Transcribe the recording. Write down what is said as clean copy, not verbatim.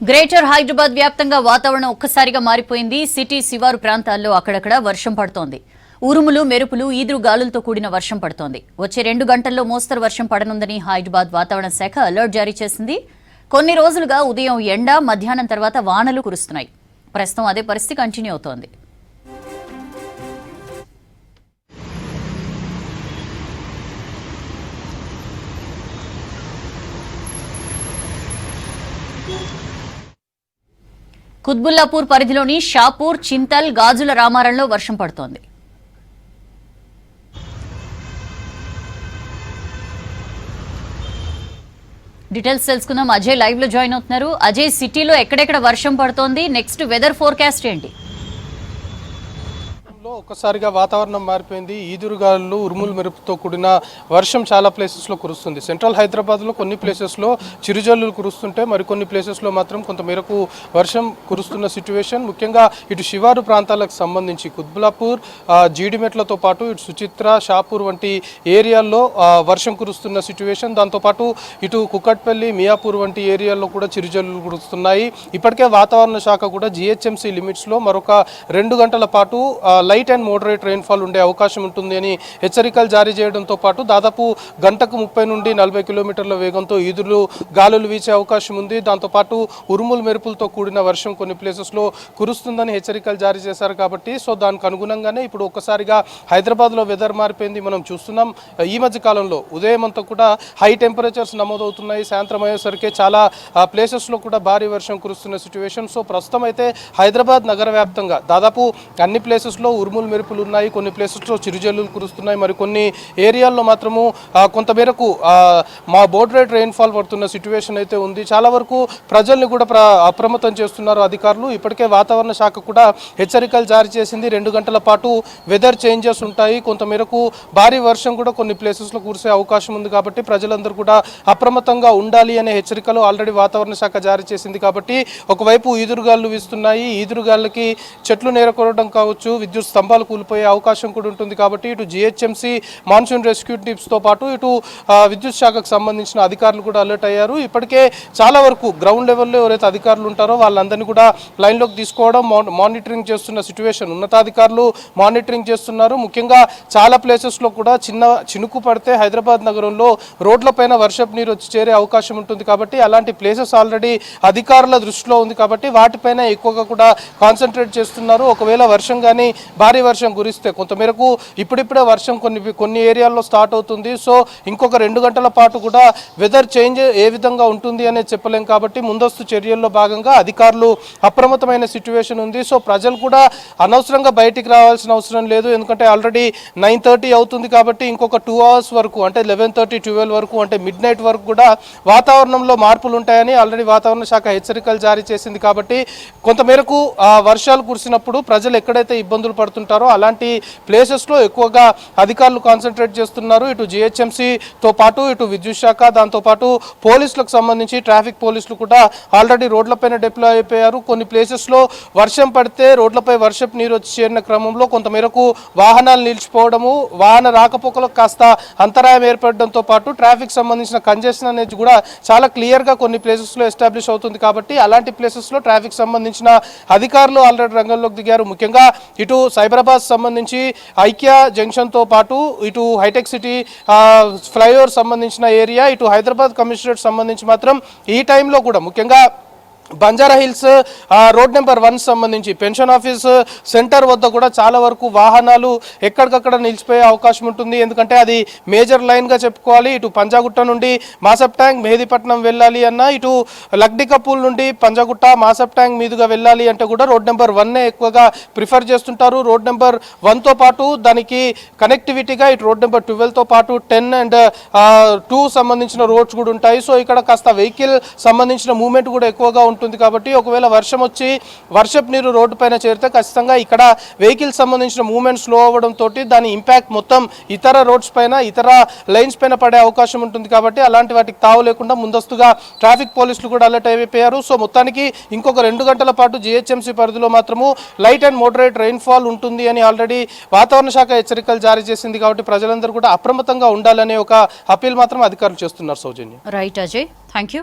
Greater Hyderabad వ్యాప్తంగా వాతావరణం ఒక్కసారిగా మారిపోయింది. సిటీ శివారు ప్రాంతాల్లో అక్కడక్కడ వర్షం పడుతోంది. ఉరుములు, మెరుపులు, ఈదురు గాలులతో కూడిన వర్షం పడుతోంది. వచ్చే 2 గంటల్లో మోస్తరు వర్షం పడనుందని హైదరాబాద్ వాతావరణ శాఖ అలర్ట్ జారీ చేసింది. కొన్ని రోజులుగా ఉదయం ఎండ, మధ్యాహ్నం తర్వాత వానలు కురుస్తున్నాయి. ప్రస్తుతం అదే పరిస్థితి కంటిన్యూ అవుతోంది. కుత్బుల్లాపూర్ పరిధిలోని షాపూర్, చింతల్, గాజుల రామారంలో వర్షం పడుతోంది. డీటెయిల్స్ తెలుసుకుందాం. అజయ్ లైవ్ లో జాయిన్ అవుతున్నారు. అజయ్, సిటీలో ఎక్కడెక్కడ వర్షం పడుతోంది, నెక్స్ట్ వెదర్ ఫోర్కాస్ట్ ఏంటి? ఒక్కసారిగా వాతావరణం మారిపోయింది. ఈదురుగాలు, ఉరుములు మెరుపుతో కూడిన వర్షం చాలా ప్లేసెస్లో కురుస్తుంది. సెంట్రల్ హైదరాబాద్లో కొన్ని ప్లేసెస్లో చిరుజల్లులు కురుస్తుంటే మరికొన్ని ప్లేసెస్లో మాత్రం కొంతమేరకు వర్షం కురుస్తున్న సిచ్యువేషన్. ముఖ్యంగా ఇటు శివారు ప్రాంతాలకు సంబంధించి కుత్బుల్లాపూర్, జీడిమెట్లతో పాటు ఇటు సుచిత్ర, షాపూర్ వంటి ఏరియాల్లో వర్షం కురుస్తున్న సిచ్యువేషన్. దాంతోపాటు ఇటు కుకట్పల్లి, మియాపూర్ వంటి ఏరియాల్లో కూడా చిరుజల్లులు కురుస్తున్నాయి. ఇప్పటికే వాతావరణ శాఖ కూడా GHMC లిమిట్స్లో మరొక 2 గంటల పాటు లైట్ అండ్ మోడరేట్ రెయిన్ఫాల్ ఉండే అవకాశం ఉంటుంది అని హెచ్చరికలు జారీ చేయడంతో పాటు దాదాపు గంటకు 30 నుండి 40 కిలోమీటర్ల వేగంతో ఈదురు గాలులు వీచే అవకాశం ఉంది. దాంతోపాటు ఉరుములు మెరుపులతో కూడిన వర్షం కొన్ని ప్లేసెస్లో కురుస్తుందని హెచ్చరికలు జారీ చేశారు. కాబట్టి దానికి అనుగుణంగానే ఇప్పుడు ఒక్కసారిగా హైదరాబాద్లో వెదర్ మారిపోయింది. మనం చూస్తున్నాం, ఈ మధ్య కాలంలో ఉదయం అంతా కూడా హై టెంపరేచర్స్ నమోదవుతున్నాయి. సాయంత్రం అయ్యేసరికి చాలా ప్లేసెస్లో కూడా భారీ వర్షం కురుస్తున్న సిచ్యువేషన్. ప్రస్తుతం అయితే హైదరాబాద్ నగర వ్యాప్తంగా దాదాపు అన్ని ప్లేసెస్లో ఉరుములు మెరుపులు ఉన్నాయి. కొన్ని ప్లేసెస్లో చిరుజల్లులు కురుస్తున్నాయి. మరి కొన్ని ఏరియాల్లో మాత్రము కొంతమేరకు మోడరేట్ రెయిన్ఫాల్ పడుతున్న సిచ్యువేషన్ అయితే ఉంది. చాలా వరకు ప్రజల్ని కూడా అప్రమత్తం చేస్తున్నారు అధికారులు. ఇప్పటికే వాతావరణ శాఖ కూడా హెచ్చరికలు జారీ చేసింది. 2 గంటల పాటు వెదర్ చేంజెస్ ఉంటాయి. కొంతమేరకు భారీ వర్షం కూడా కొన్ని ప్లేసెస్లో కురిసే అవకాశం ఉంది. కాబట్టి ప్రజలందరూ కూడా అప్రమత్తంగా ఉండాలి అనే హెచ్చరికలు ఆల్రెడీ వాతావరణ శాఖ జారీ చేసింది. కాబట్టి ఒకవైపు ఈదురుగాలు వీస్తున్నాయి. ఈదురుగాలకి చెట్లు నేరకొనడం కావచ్చు, విద్యుత్ స్తంభాలు కూలిపోయే అవకాశం కూడా ఉంటుంది. కాబట్టి ఇటు GHMC మాన్సూన్ రెస్క్యూ టీమ్స్తో పాటు ఇటు విద్యుత్ శాఖకు సంబంధించిన అధికారులు కూడా అలర్ట్ అయ్యారు. ఇప్పటికే చాలా వరకు గ్రౌండ్ లెవెల్లో ఎవరైతే అధికారులు ఉంటారో వాళ్ళందరినీ కూడా లైన్లోకి తీసుకోవడం, మానిటరింగ్ చేస్తున్న సిచ్యువేషన్. ఉన్నతాధికారులు మానిటరింగ్ చేస్తున్నారు. ముఖ్యంగా చాలా ప్లేసెస్లో కూడా చినుకు పడితే హైదరాబాద్ నగరంలో రోడ్లపైన వర్షపు నీరు వచ్చి చేరే అవకాశం ఉంటుంది. కాబట్టి అలాంటి ప్లేసెస్ ఆల్రెడీ అధికారుల దృష్టిలో ఉంది. కాబట్టి వాటిపైన ఎక్కువగా కూడా కాన్సన్ట్రేట్ చేస్తున్నారు. ఒకవేళ వర్షం కానీ భారీ వర్షం కురిస్తే కొంతమేరకు ఇప్పుడిప్పుడే వర్షం కొన్ని ఏరియాల్లో స్టార్ట్ అవుతుంది. ఇంకొక 2 గంటల పాటు కూడా వెదర్ చేంజ్ ఏ విధంగా ఉంటుంది అనేది చెప్పలేం. కాబట్టి ముందస్తు చర్యల్లో భాగంగా అధికారులు అప్రమత్తమైన సిచ్యువేషన్ ఉంది. ప్రజలు కూడా అనవసరంగా బయటికి రావాల్సిన అవసరం లేదు. ఎందుకంటే ఆల్రెడీ 9:30 అవుతుంది. కాబట్టి ఇంకొక 2 అవర్స్ వరకు, అంటే 11:30, 12 వరకు, అంటే మిడ్ నైట్ వరకు కూడా వాతావరణంలో మార్పులు ఉంటాయని ఆల్రెడీ వాతావరణ శాఖ హెచ్చరికలు జారీ చేసింది. కాబట్టి కొంతమేరకు వర్షాలు కురిసినప్పుడు ప్రజలు ఎక్కడైతే ఇబ్బందులు పడుతుంటారో అలాంటి ప్లేసెస్లో ఎక్కువగా అధికారులు కాన్సన్ట్రేట్ చేస్తున్నారు. ఇటు GHMCతో పాటు ఇటు విద్యుత్ శాఖ, దాంతోపాటు పోలీసులకు సంబంధించి ట్రాఫిక్ పోలీసులు కూడా ఆల్రెడీ రోడ్లపైన డిప్లాయ్ అయిపోయారు. కొన్ని ప్లేసెస్లో వర్షం పడితే రోడ్లపై వర్షపు నీరు వచ్చి చేరిన క్రమంలో కొంతమేరకు వాహనాలు నిలిచిపోవడము, వాహన రాకపోకలకు కాస్త అంతరాయం ఏర్పడడంతో పాటు ట్రాఫిక్ సంబంధించిన కంజెషన్ అనేది కూడా చాలా క్లియర్గా కొన్ని ప్లేసెస్లో ఎస్టాబ్లిష్ అవుతుంది. కాబట్టి అలాంటి ప్లేసెస్లో ట్రాఫిక్ సంబంధించిన అధికారులు ఆల్రెడీ రంగంలోకి దిగారు. ముఖ్యంగా ఇటు సైబరాబాద్ సంబంధించి ఐక్య జంక్షన్తో పాటు ఇటు హైటెక్ సిటీ ఫ్లైఓవర్ సంబంధించిన ఏరియా, ఇటు హైదరాబాద్ కమిషనరేట్ సంబంధించి మాత్రం ఈ టైంలో కూడా ముఖ్యంగా బంజారా హిల్స్ రోడ్ నెంబర్ 1 సంబంధించి పెన్షన్ ఆఫీస్ సెంటర్ వద్ద కూడా చాలా వరకు వాహనాలు ఎక్కడికక్కడ నిలిచిపోయే అవకాశం ఉంటుంది. ఎందుకంటే అది మేజర్ లైన్గా చెప్పుకోవాలి. ఇటు పంజాగుట్ట నుండి మాసప్ ట్యాంక్, మెహదీపట్నం వెళ్ళాలి అన్న, ఇటు లక్డికపూల్ నుండి పంజాగుట్ట, మాసప్ ట్యాంక్ మీదుగా వెళ్ళాలి అంటే కూడా రోడ్ నెంబర్ 1 ఎక్కువగా ప్రిఫర్ చేస్తుంటారు. రోడ్ నెంబర్ 1తో పాటు దానికి కనెక్టివిటీగా ఇటు రోడ్ నెంబర్ 12తో పాటు 10 అండ్ 2 సంబంధించిన రోడ్స్ కూడా ఉంటాయి. ఇక్కడ కాస్త వెహికల్ సంబంధించిన మూవ్మెంట్ కూడా ఎక్కువగా ఉంటుంది. కాబట్టి ఒకవేళ వర్షం వచ్చి వర్షపు నీరు రోడ్డు పైన చేరితే ఖచ్చితంగా ఇక్కడ వెహికల్ సంబంధించిన మూవ్మెంట్ స్లో అవ్వడంతో దాని ఇంపాక్ట్ మొత్తం ఇతర రోడ్స్ పైన, ఇతర లైన్స్ పైన పడే అవకాశం ఉంటుంది. కాబట్టి అలాంటి వాటికి తావు లేకుండా ముందస్తుగా ట్రాఫిక్ పోలీసులు కూడా అలర్ట్ అయిపోయారు. మొత్తానికి ఇంకొక 2 గంటల పాటు GHMC పరిధిలో మాత్రము లైట్ అండ్ మోడరేట్ రెయిన్ఫాల్ ఉంటుంది అని ఆల్రెడీ వాతావరణ శాఖ హెచ్చరికలు జారీ చేసింది. కాబట్టి ప్రజలందరూ కూడా అప్రమత్తంగా ఉండాలనే ఒక అపీల్ మాత్రం అధికారులు చేస్తున్నారు. Soujanya. Right Ajay, thank you.